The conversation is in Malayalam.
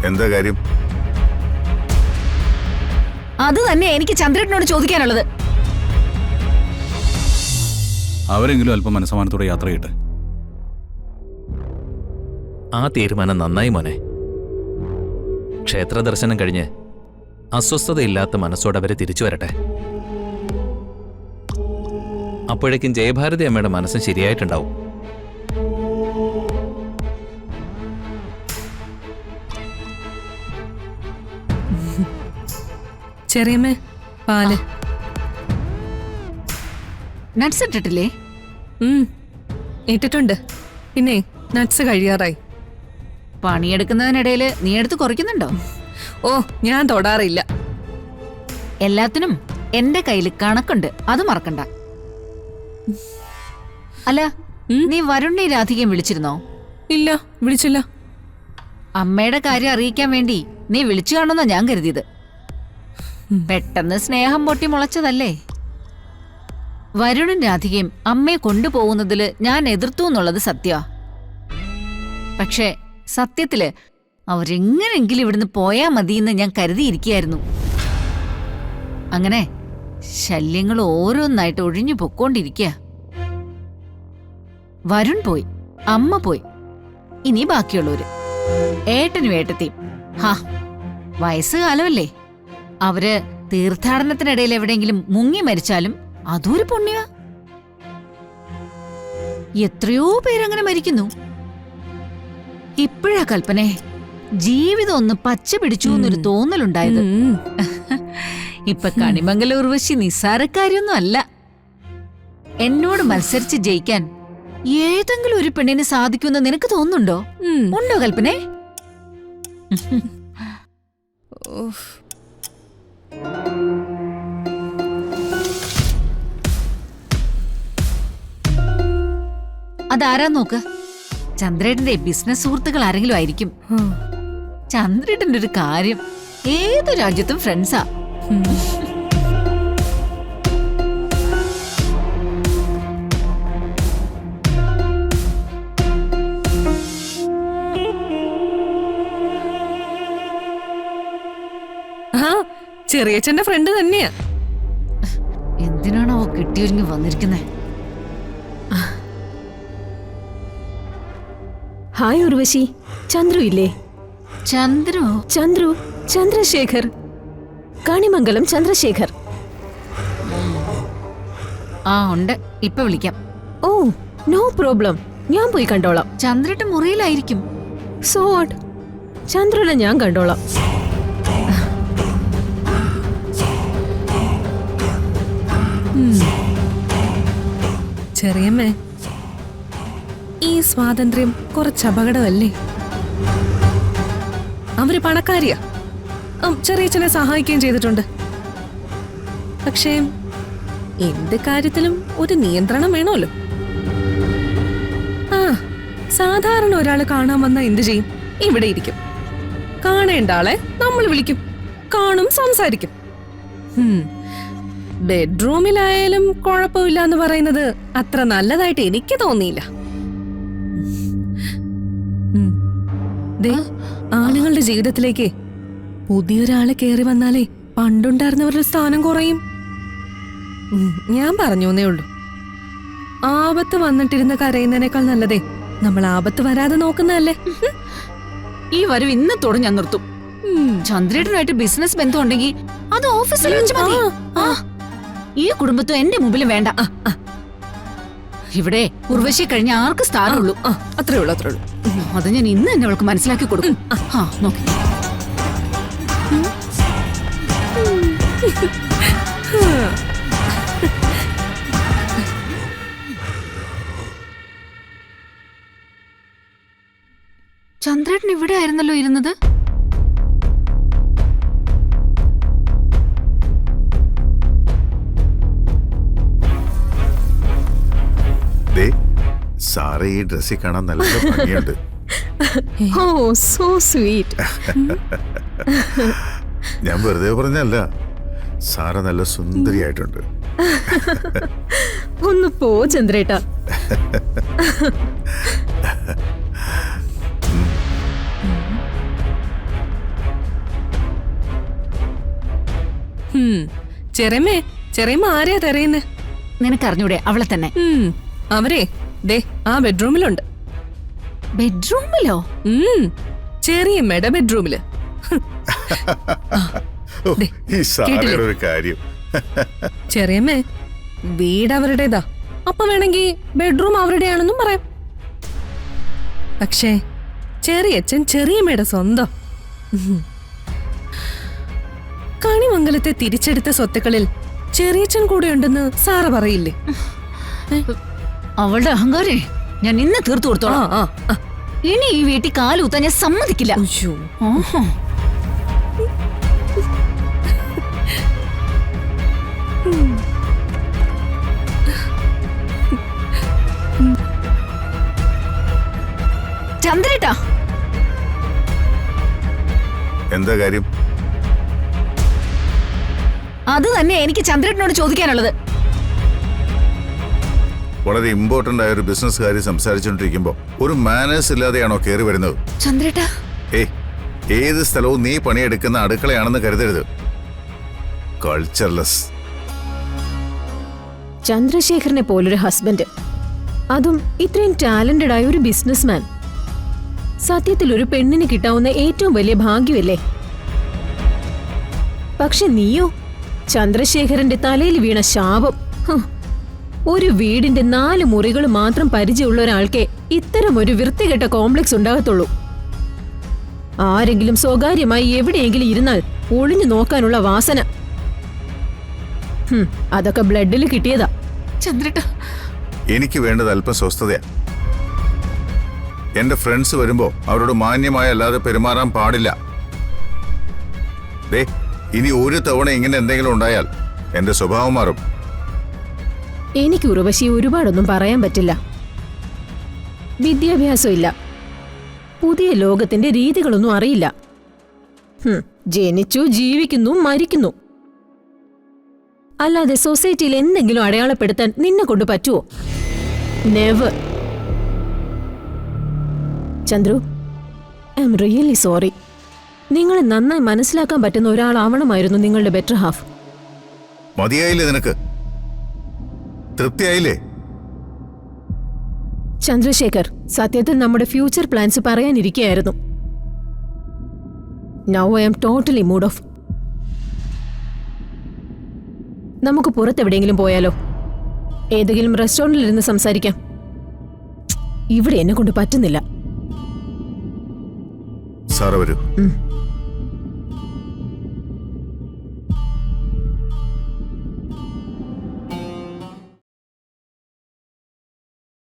എന്താ കാര്യം? അത് തന്നെ എനിക്ക് ചന്ദ്രേട്ടനോട് ചോദിക്കാനുള്ളത്. അവരെങ്കിലും അല്പം മനസ്സമാനത്തോടെ യാത്ര ചെയ്യട്ടെ. ആ തീരുമാനം നന്നായി മോനെ. ക്ഷേത്ര ദർശനം കഴിഞ്ഞ് അസ്വസ്ഥതയില്ലാത്ത മനസ്സോടെ അവരെ തിരിച്ചു വരട്ടെ. അപ്പോഴേക്കും ജയഭാരതി അമ്മയുടെ മനസ്സും ശരിയായിട്ടുണ്ടാവും. ചെറിയമ്മേ, പാല്. നട്സ് ഇട്ടിട്ടില്ലേ? ഇട്ടിട്ടുണ്ട്. പിന്നെ നട്സ് കഴിയാറായി. പണിയെടുക്കുന്നതിനിടയില് നീ എടുത്ത് കുറയ്ക്കുന്നുണ്ടോ? ഓ, ഞാൻ തൊടാറില്ല. എല്ലാത്തിനും എന്റെ കയ്യിൽ കണക്കുണ്ട്, അത് മറക്കണ്ട. അല്ല, നീ വരുണിനെ രാധികയും വിളിച്ചിരുന്നോ? ഇല്ല, വിളിച്ചില്ല. അമ്മയുടെ കാര്യം അറിയിക്കാൻ വേണ്ടി നീ വിളിച്ചു കാണുന്ന ഞാൻ കരുതിയത്. പെട്ടെന്ന് സ്നേഹം പൊട്ടി മുളച്ചതല്ലേ? വരുണും രാധികയും അമ്മയെ കൊണ്ടുപോകുന്നതില് ഞാൻ എതിർത്തു എന്നുള്ളത് സത്യമാ. പക്ഷേ സത്യത്തില് അവരെങ്ങനെങ്കിലും ഇവിടുന്ന് പോയാ മതിയെന്ന് ഞാൻ കരുതിയിരിക്കുകയായിരുന്നു. അങ്ങനെ ശല്യങ്ങൾ ഓരോന്നായിട്ട് ഒഴിഞ്ഞു പൊക്കോണ്ടിരിക്കുക. വരുൺ പോയി, അമ്മ പോയി, ഇനി ബാക്കിയുള്ളവര് ഏട്ടനും ഏട്ടത്തിയും. ഹാ, വയസ്സുകാലമല്ലേ. അവര് തീർത്ഥാടനത്തിനിടയിൽ എവിടെയെങ്കിലും മുങ്ങി മരിച്ചാലും അതൊരു പുണ്യ. എത്രയോ പേരങ്ങനെ മരിക്കുന്നു. ഇപ്പോഴാ കൽപ്പനെ ജീവിതം ഒന്ന് പച്ച പിടിച്ചു എന്നൊരു തോന്നലുണ്ടായത്. ഇപ്പൊ കണിമംഗല ഉർവശി നിസ്സാരക്കാരിയൊന്നും അല്ല. എന്നോട് മത്സരിച്ച് ജയിക്കാൻ ഏതെങ്കിലും ഒരു പെണ്ണിന് സാധിക്കുമെന്ന് നിനക്ക് തോന്നുന്നുണ്ടോ? ഉണ്ടോ കൽപ്പനെ? അതാരാ നോക്ക്. ചന്ദ്രേട്ടന്റെ ബിസിനസ് സുഹൃത്തുക്കൾ ആരെങ്കിലും ആയിരിക്കും. ചന്ദ്രേട്ടന്റെ ഒരു കാര്യം, ഏത് രാജ്യത്തും ഫ്രണ്ട്സാ. ചെറിയച്ഛന്റെ ഫ്രണ്ട് തന്നെയാ. എന്തിനാണോ കിട്ടിയൊരുങ്ങി വന്നിരിക്കുന്നേ? ഹായ് ഉർവശി, ചന്ദ്രു ഇല്ലേ? ചന്ദ്രു? ചന്ദ്രശേഖർ, കണിമംഗലം ചന്ദ്രശേഖർ. ആ ഉണ്ട്, ഇപ്പൊ വിളിക്കാം. ഓ, നോ പ്രോബ്ലം, ഞാൻ പോയി കണ്ടോളാം. ചന്ദ്രേട്ടൻ മുറിയിലായിരിക്കും. സോ വാട്ട്, ചന്ദ്രനെ ഞാൻ കണ്ടോളാം. ചെറിയമ്മേ, ഈ സ്വാതന്ത്ര്യം കുറച്ച് അപകടമല്ലേ? അവര് പണക്കാരിയാ, ചെറിയച്ഛനെ സഹായിക്കുകയും ചെയ്തിട്ടുണ്ട്. പക്ഷേ എന്ത് കാര്യത്തിലും ഒരു നിയന്ത്രണം വേണമല്ലോ. ആ, സാധാരണ ഒരാള് കാണാൻ വന്നാ എന്ത് ചെയ്യും? ഇവിടെ ഇരിക്കും. കാണേണ്ട ആളെ നമ്മൾ വിളിക്കും, കാണും, സംസാരിക്കും. ബെഡ്റൂമിലായാലും കുഴപ്പമില്ല എന്ന് പറയുന്നത് അത്ര നല്ലതായിട്ട് എനിക്ക് തോന്നിയില്ല. ആണുങ്ങളുടെ ജീവിതത്തിലേക്ക് പുതിയൊരാള് കേറി വന്നാലേ പണ്ടുണ്ടായിരുന്നവരുടെ സ്ഥാനം കുറയും. ഞാൻ പറഞ്ഞേ ഉള്ളൂ. ആപത്ത് വന്നിട്ടിരുന്ന് കരയുന്നതിനേക്കാൾ നല്ലതേ നമ്മൾ ആപത്ത് വരാതെ നോക്കുന്നതല്ലേ. ഈ വരവ് ഇന്നത്തോടെ ഞാൻ നിർത്തും. ചന്ദ്രേട്ടനായിട്ട് ബിസിനസ് ബന്ധം ഉണ്ടെങ്കിൽ അത് ഓഫീസിൽ വെച്ച് മതി. ഈ കുടുംബത്തും എന്റെ മുമ്പിലും വേണ്ട. ഇവിടെ ഉർവശി കഴിഞ്ഞ ആർക്ക് സ്ഥാനമുള്ളൂ. അത്രേ ഉള്ളൂ, അത്രേ ഉള്ളൂ. അത് ഞാൻ ഇന്ന് തന്നെ അവൾക്ക് മനസ്സിലാക്കി കൊടുക്കും. നോക്കി ചന്ദ്രേട്ടൻ ഇവിടെ ആയിരുന്നല്ലോ ഇരുന്നത്. സാറേ, ഈ ഡ്രസ്സിൽ കാണാൻ നല്ല ഭംഗിയുണ്ട്. ഓ, സോ സ്വീറ്റ്. ഞാൻ വെറുതെ പറഞ്ഞല്ല, സാറ നല്ല സുന്ദരിയായിട്ടുണ്ട്. ഒന്ന് പോ ചന്ദ്രേട്ടാ. ചെറിയമ്മ ആരെയാ തെരയുന്നേ? നിനക്കറിഞ്ഞൂടെ അവളെ തന്നെ. അവരെ ദേ ആ ബെഡ്റൂമിലുണ്ട്. ബെഡ്റൂമിലോ? ചെറിയമ്മയുടെ ബെഡ്റൂമില്. ഓ, ഈ സാറയുടെ ഒരു കാര്യം. ചെറിയമ്മേ, വീട് അവരുടേതാ. അപ്പൊ വേണമെങ്കിൽ ബെഡ്റൂം അവരുടെയാണെന്നും പറയാം. പക്ഷേ ചെറിയച്ഛൻ ചെറിയമ്മയുടെ സ്വന്തം. കണിമംഗലത്തെ തിരിച്ചെടുത്ത സ്വത്തുക്കളിൽ ചെറിയച്ഛൻ കൂടെ ഉണ്ടെന്ന് സാറ് പറയില്ലേ? അവളുടെ അഹങ്കാരേ ഞാൻ ഇന്ന് തീർത്തു കൊടുത്തോളാം. ഇനി ഈ വീട്ടിൽ കാലൂത്താൻ ഞാൻ സമ്മതിക്കില്ല. ആഹാ. ചന്ദ്രേട്ടാ, എന്താ കാര്യം? അത് തന്നെ എനിക്ക് ചന്ദ്രേട്ടനോട് ചോദിക്കാനുള്ളത്. വളരെ ഇമ്പോർട്ടന്റ് ആയ ഒരു ബിസിനസ് കാര്യം സംസാരിച്ചുകൊണ്ടിരിക്കുമ്പോ ഒരു മാനേഴ്സ് ഇല്ലാതെയാണോ കയറി വരുന്നത്? ചന്ദ്രേട്ടാ, ഏത് സ്ഥലവും നീ പണിയെടുക്കുന്ന അടുക്കളയാണെന്ന് കരുതരുത്. കൾച്ചർലെസ്. ചന്ദ്രശേഖരനെ പോലൊരു ഹസ്ബൻഡ്, അതും ഇത്രയും ടാലന്റഡ് ആയ ഒരു ബിസിനസ്മാൻ, സത്യത്തിൽ ഒരു പെണ്ണിന് കിട്ടാവുന്ന ഏറ്റവും വലിയ ഭാഗ്യമല്ലേ? പക്ഷെ നീയോ ചന്ദ്രശേഖരന്റെ തലയിൽ വീണ ശാപം. ഒരു വീടിന്റെ 4 മുറികൾ മാത്രം പരിചയമുള്ള ഒരാൾക്കേ ഇത്തരം ഒരു വൃത്തികെട്ട കോംപ്ലക്സ് ഉണ്ടാകത്തുള്ളൂ. ആരെങ്കിലും സ്വകാര്യമായി എവിടെയെങ്കിലും ഇരുന്നാൽ ഒളിഞ്ഞു നോക്കാനുള്ള വാസന. അതൊക്കെ ബ്ലഡിൽ കിട്ടിയതാ. ചന്ദ്രേട്ടാ, എനിക്ക് വേണ്ടത് അല്പം സ്വസ്ഥതയാ. എന്റെ ഫ്രണ്ട്സ് വരുമ്പോ അവരോട് മാന്യമായി അല്ലാതെ പെരുമാറാൻ പാടില്ല. ഇനി ഒരു തവണ ഇങ്ങനെ എന്തെങ്കിലും ഉണ്ടായാൽ എന്റെ സ്വഭാവം മാറും. എനിക്ക് ഉർവശി ഒരുപാടൊന്നും പറയാൻ പറ്റില്ല. വിദ്യാഭ്യാസം ഇല്ല, പുതിയ ലോകത്തിന്റെ രീതികളൊന്നും അറിയില്ല. ജനിച്ചു, ജീവിക്കുന്നു, മരിക്കുന്നു. അല്ലാതെ സൊസൈറ്റിയിൽ എന്തെങ്കിലും അടയാളപ്പെടുത്താൻ നിന്നെ കൊണ്ട് പറ്റുമോ? Never. Chandru, I am really sorry. നിങ്ങളെ നന്നായി മനസ്സിലാക്കാൻ പറ്റുന്ന ഒരാളാവണമായിരുന്നു നിങ്ങളുടെ ബെറ്റർ ഹാഫ്. മതിയായില്ലേ നിനക്ക്? തൃപ്തിയായില്ലേ? ചന്ദ്രശേഖർ, സത്യത്തിൽ നമ്മുടെ ഫ്യൂച്ചർ പ്ലാൻസ് പറയാനിരിക്കുകയായിരുന്നു. Now I am totally mood off. നമുക്ക് പുറത്തെവിടെയെങ്കിലും പോയാലോ? ഏതെങ്കിലും റെസ്റ്റോറന്റിൽ ഇരുന്ന് സംസാരിക്കാം. ഇവിടെ എന്നെ കൊണ്ട് പറ്റുന്നില്ല. സാറ വരൂ.